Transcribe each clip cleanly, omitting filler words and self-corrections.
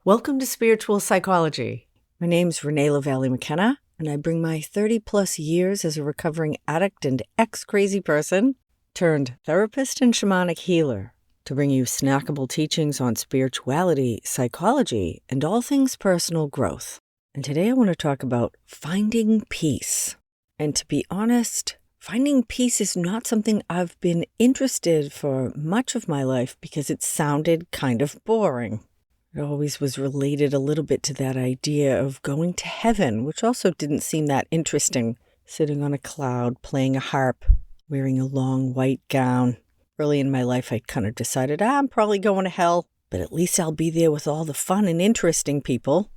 Welcome to Spiritual Psychology. My name's Renee McKenna, and I bring my 30-plus years as a recovering addict and ex-crazy person turned therapist and shamanic healer to bring you snackable teachings on spirituality, psychology, and all things personal growth. And today I want to talk about finding peace. And to be honest, finding peace is not something I've been interested for much of my life because it sounded kind of boring. It always was related a little bit to that idea of going to heaven, which also didn't seem that interesting, sitting on a cloud, playing a harp, wearing a long white gown. Early in my life, I kind of decided, I'm probably going to hell, but at least I'll be there with all the fun and interesting people.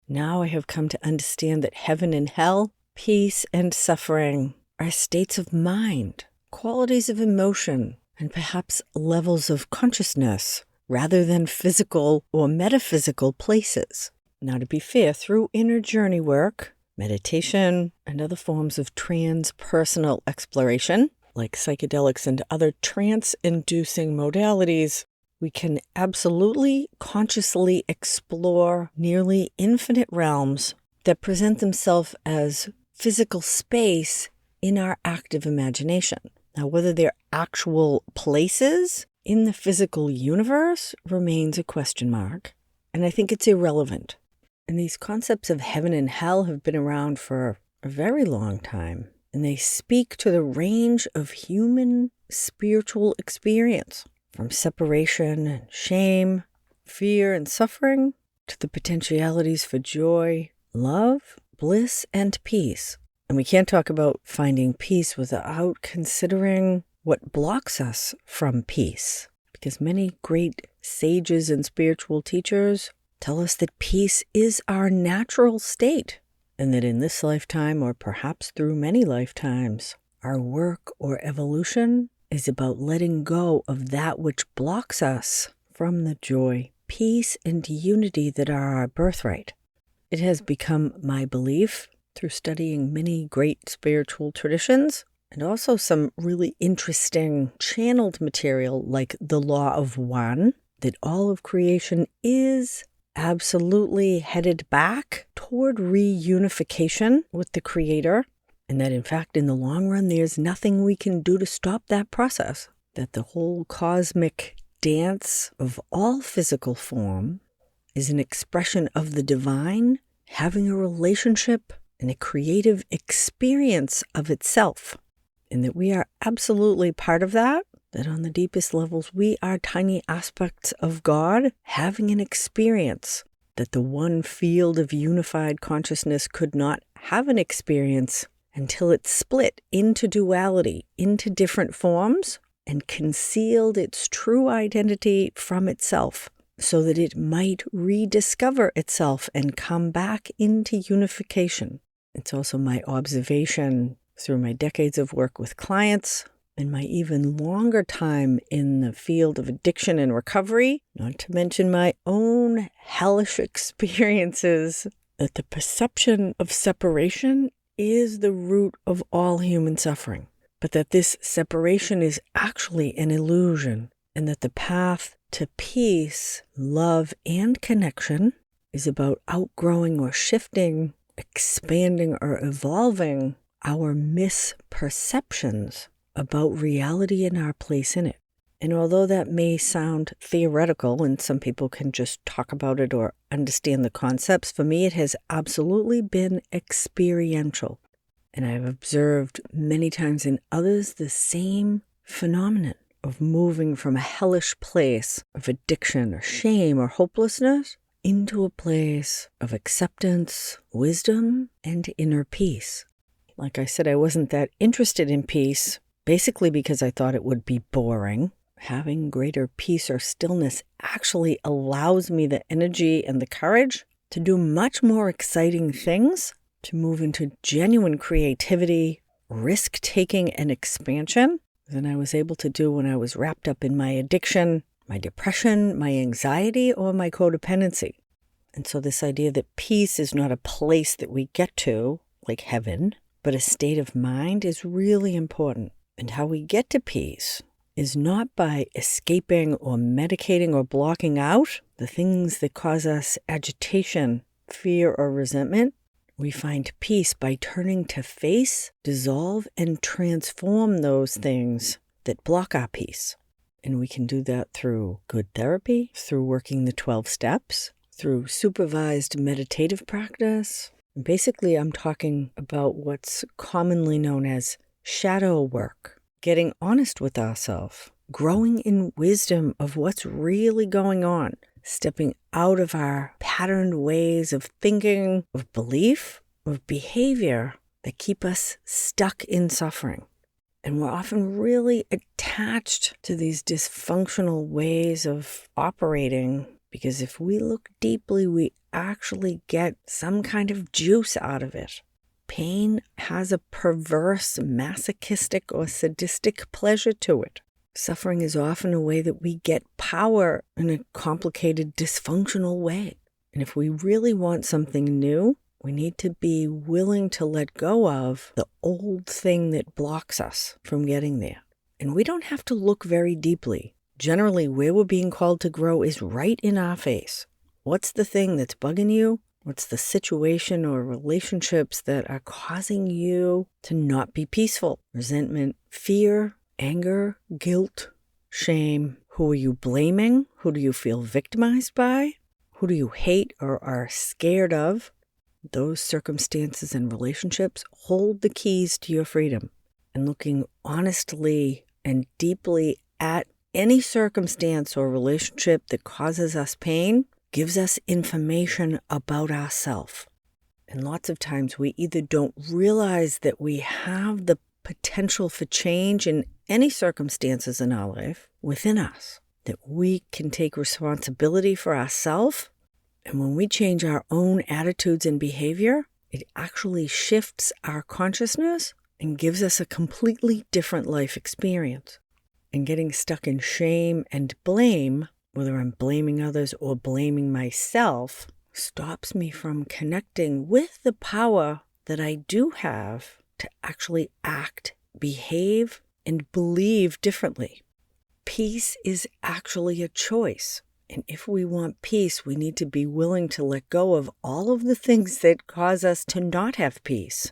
Now I have come to understand that heaven and hell, peace and suffering are states of mind, qualities of emotion, and perhaps levels of consciousness, rather than physical or metaphysical places. Now, to be fair, through inner journey work, meditation, and other forms of transpersonal exploration, like psychedelics and other trance-inducing modalities, we can absolutely consciously explore nearly infinite realms that present themselves as physical space in our active imagination. Now, whether they're actual places in the physical universe remains a question mark, and I think it's irrelevant. And these concepts of heaven and hell have been around for a very long time, and they speak to the range of human spiritual experience, from separation and shame, fear and suffering, to the potentialities for joy, love, bliss, and peace. And we can't talk about finding peace without considering what blocks us from peace, because many great sages and spiritual teachers tell us that peace is our natural state, and that in this lifetime, or perhaps through many lifetimes, our work or evolution is about letting go of that which blocks us from the joy, peace, and unity that are our birthright. It has become my belief, through studying many great spiritual traditions, and also some really interesting channeled material like the Law of One, that all of creation is absolutely headed back toward reunification with the Creator, and that in fact in the long run there's nothing we can do to stop that process, that the whole cosmic dance of all physical form is an expression of the divine having a relationship and a creative experience of itself. And that we are absolutely part of that on the deepest levels, we are tiny aspects of God having an experience, that the one field of unified consciousness could not have an experience until it split into duality, into different forms, and concealed its true identity from itself, so that it might rediscover itself and come back into unification. It's also my observation through my decades of work with clients and my even longer time in the field of addiction and recovery, not to mention my own hellish experiences, that the perception of separation is the root of all human suffering, but that this separation is actually an illusion, and that the path to peace, love, and connection is about outgrowing or shifting, expanding or evolving our misperceptions about reality and our place in it. And although that may sound theoretical and some people can just talk about it or understand the concepts, for me it has absolutely been experiential. And I've observed many times in others the same phenomenon of moving from a hellish place of addiction or shame or hopelessness into a place of acceptance, wisdom, and inner peace. Like I said, I wasn't that interested in peace, basically because I thought it would be boring. Having greater peace or stillness actually allows me the energy and the courage to do much more exciting things, to move into genuine creativity, risk-taking, and expansion than I was able to do when I was wrapped up in my addiction, my depression, my anxiety, or my codependency. And so this idea that peace is not a place that we get to, like heaven, but a state of mind is really important. And how we get to peace is not by escaping or medicating or blocking out the things that cause us agitation, fear, or resentment, we find peace by turning to face, dissolve, and transform those things that block our peace. And we can do that through good therapy, through working the 12 steps, through supervised meditative practice. And basically, I'm talking about what's commonly known as shadow work, getting honest with ourselves, growing in wisdom of what's really going on, stepping out of our patterned ways of thinking, of belief, of behavior that keep us stuck in suffering. And we're often really attached to these dysfunctional ways of operating because if we look deeply, we actually get some kind of juice out of it. Pain has a perverse, masochistic, or sadistic pleasure to it. Suffering is often a way that we get power in a complicated, dysfunctional way. And if we really want something new, we need to be willing to let go of the old thing that blocks us from getting there. And we don't have to look very deeply. Generally, where we're being called to grow is right in our face. What's the thing that's bugging you? What's the situation or relationships that are causing you to not be peaceful? Resentment, fear, anger, guilt, shame. Who are you blaming? Who do you feel victimized by? Who do you hate or are scared of? Those circumstances and relationships hold the keys to your freedom. And looking honestly and deeply at any circumstance or relationship that causes us pain gives us information about ourselves. And lots of times we either don't realize that we have the potential for change in any circumstances in our life within us, that we can take responsibility for ourselves. And when we change our own attitudes and behavior, it actually shifts our consciousness and gives us a completely different life experience. And getting stuck in shame and blame, whether I'm blaming others or blaming myself, stops me from connecting with the power that I do have to actually act, behave, and believe differently. Peace is actually a choice. And if we want peace, we need to be willing to let go of all of the things that cause us to not have peace.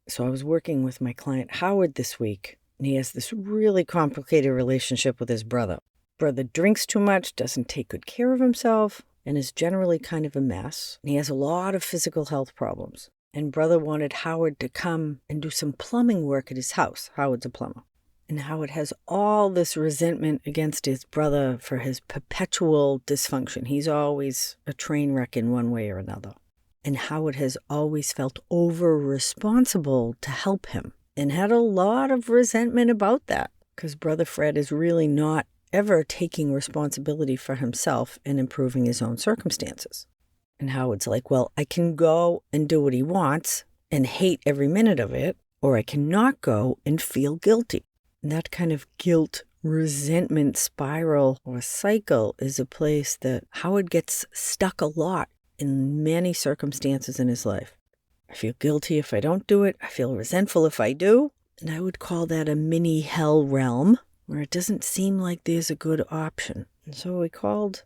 So I was working with my client Howard this week, and he has this really complicated relationship with his brother. Brother drinks too much, doesn't take good care of himself, and is generally kind of a mess. And he has a lot of physical health problems. And brother wanted Howard to come and do some plumbing work at his house. Howard's a plumber. And Howard has all this resentment against his brother for his perpetual dysfunction. He's always a train wreck in one way or another. And Howard has always felt over-responsible to help him and had a lot of resentment about that because Brother Fred is really not ever taking responsibility for himself and improving his own circumstances. And Howard's like, well, I can go and do what he wants and hate every minute of it, or I cannot go and feel guilty. And that kind of guilt, resentment spiral or cycle is a place that Howard gets stuck a lot in many circumstances in his life. I feel guilty if I don't do it. I feel resentful if I do. And I would call that a mini hell realm where it doesn't seem like there's a good option. And so we called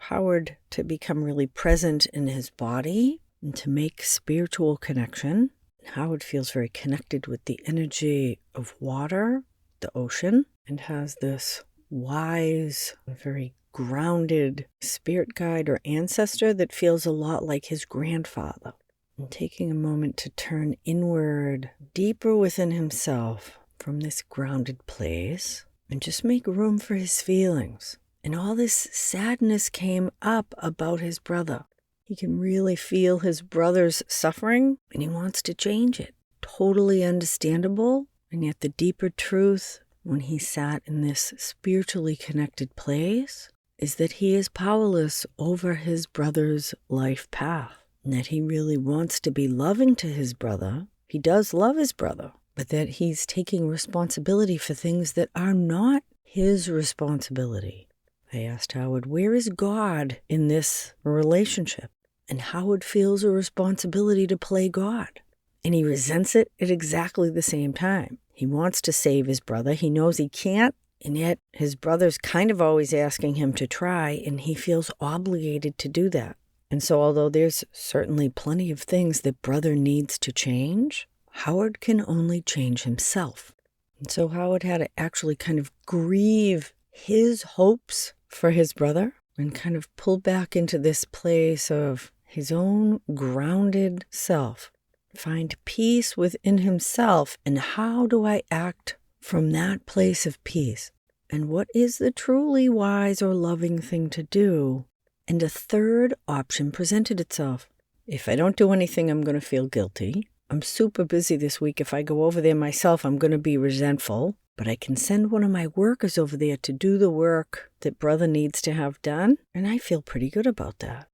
Howard to become really present in his body and to make spiritual connection. Howard feels very connected with the energy of water, the ocean, and has this wise, very grounded spirit guide or ancestor that feels a lot like his grandfather. And taking a moment to turn inward, deeper within himself from this grounded place, and just make room for his feelings. And all this sadness came up about his brother. He can really feel his brother's suffering, and he wants to change it. Totally understandable. And yet the deeper truth, when he sat in this spiritually connected place, is that he is powerless over his brother's life path. And that he really wants to be loving to his brother. He does love his brother, but that he's taking responsibility for things that are not his responsibility. I asked Howard, where is God in this relationship? And Howard feels a responsibility to play God. And he resents it at exactly the same time. He wants to save his brother. He knows he can't, And yet his brother's kind of always asking him to try, and he feels obligated to do that. And so although there's certainly plenty of things that brother needs to change, Howard can only change himself. And so Howard had to actually kind of grieve his hopes for his brother and kind of pull back into this place of his own grounded self. Find peace within himself, and how do I act from that place of peace? And what is the truly wise or loving thing to do? And a third option presented itself. If I don't do anything, I'm going to feel guilty. I'm super busy this week. If I go over there myself, I'm going to be resentful. But I can send one of my workers over there to do the work that brother needs to have done, and I feel pretty good about that.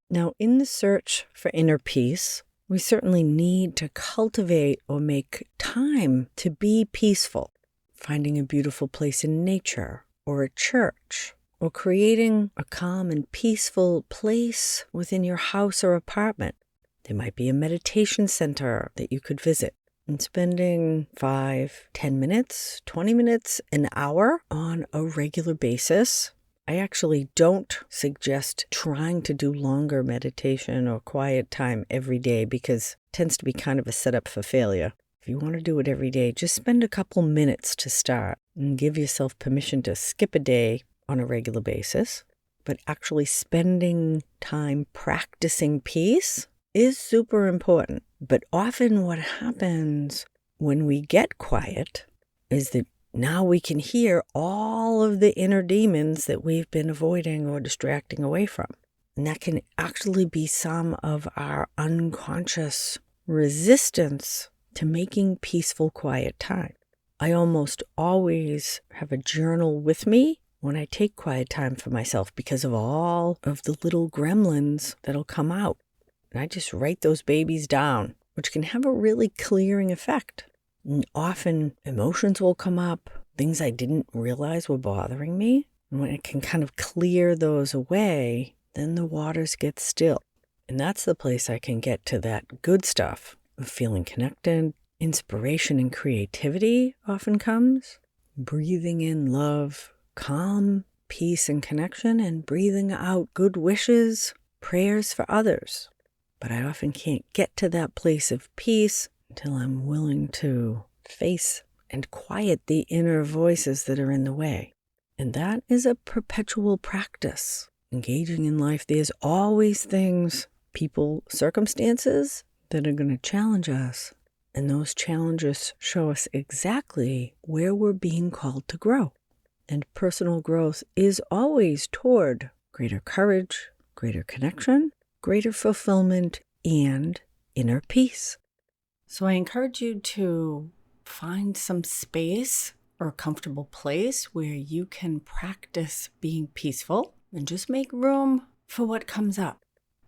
Now, in the search for inner peace, we certainly need to cultivate or make time to be peaceful. Finding a beautiful place in nature or a church, or creating a calm and peaceful place within your house or apartment. There might be a meditation center that you could visit, and spending 5, 10 minutes, 20 minutes, an hour on a regular basis. I actually don't suggest trying to do longer meditation or quiet time every day because it tends to be kind of a setup for failure. If you want to do it every day, just spend a couple minutes to start and give yourself permission to skip a day on a regular basis. But actually spending time practicing peace is super important. But often what happens when we get quiet is that now we can hear all of the inner demons that we've been avoiding or distracting away from. And that can actually be some of our unconscious resistance to making peaceful, quiet time. I almost always have a journal with me when I take quiet time for myself because of all of the little gremlins that'll come out. And I just write those babies down, which can have a really clearing effect. And often emotions will come up, things I didn't realize were bothering me. And when it can kind of clear those away, then the waters get still. And that's the place I can get to that good stuff of feeling connected. Inspiration and creativity often comes. Breathing in love, calm, peace, and connection, and breathing out good wishes, prayers for others. But I often can't get to that place of peace until I'm willing to face and quiet the inner voices that are in the way. And that is a perpetual practice. Engaging in life, there's always things, people, circumstances that are going to challenge us. And those challenges show us exactly where we're being called to grow. And personal growth is always toward greater courage, greater connection, greater fulfillment, and inner peace. So I encourage you to find some space or a comfortable place where you can practice being peaceful and just make room for what comes up.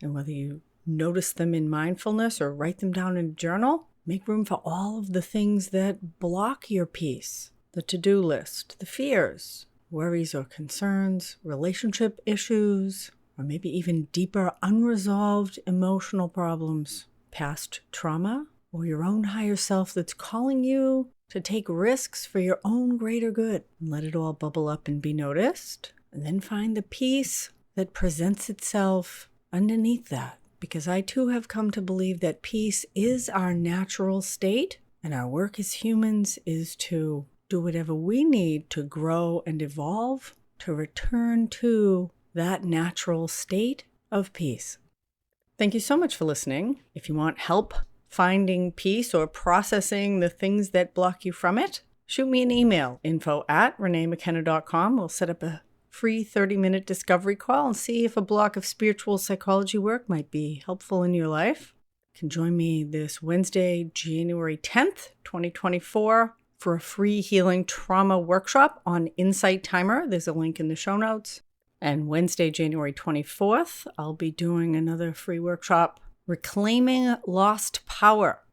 And whether you notice them in mindfulness or write them down in a journal, make room for all of the things that block your peace, the to-do list, the fears, worries or concerns, relationship issues, or maybe even deeper unresolved emotional problems, past trauma, or your own higher self that's calling you to take risks for your own greater good. Let it all bubble up and be noticed, and then find the peace that presents itself underneath that. Because I too have come to believe that peace is our natural state, and our work as humans is to do whatever we need to grow and evolve to return to that natural state of peace. Thank you so much for listening. If you want help finding peace or processing the things that block you from it, shoot me an email, info@reneemckenna.com. We'll set up a free 30-minute discovery call and see if a block of spiritual psychology work might be helpful in your life. You can join me this Wednesday, January 10th, 2024, for a free healing trauma workshop on Insight Timer. There's a link in the show notes. And Wednesday, January 24th, I'll be doing another free workshop, Reclaiming Lost Power.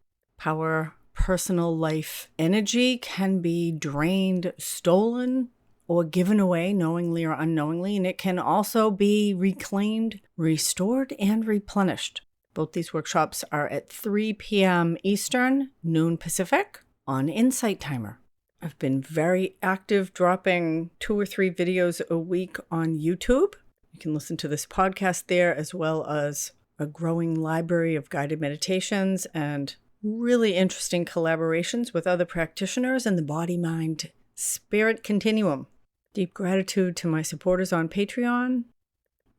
Personal life energy can be drained, stolen, or given away knowingly or unknowingly, and it can also be reclaimed, restored, and replenished. Both these workshops are at 3 p.m. Eastern, noon Pacific, on Insight Timer. I've been very active, dropping 2 or 3 videos a week on YouTube. You can listen to this podcast there, as well as a growing library of guided meditations and really interesting collaborations with other practitioners in the body-mind spirit continuum. Deep gratitude to my supporters on Patreon.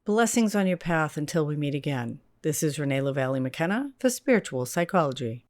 Blessings on your path until we meet again. This is Renee McKenna for Spiritual Psychology.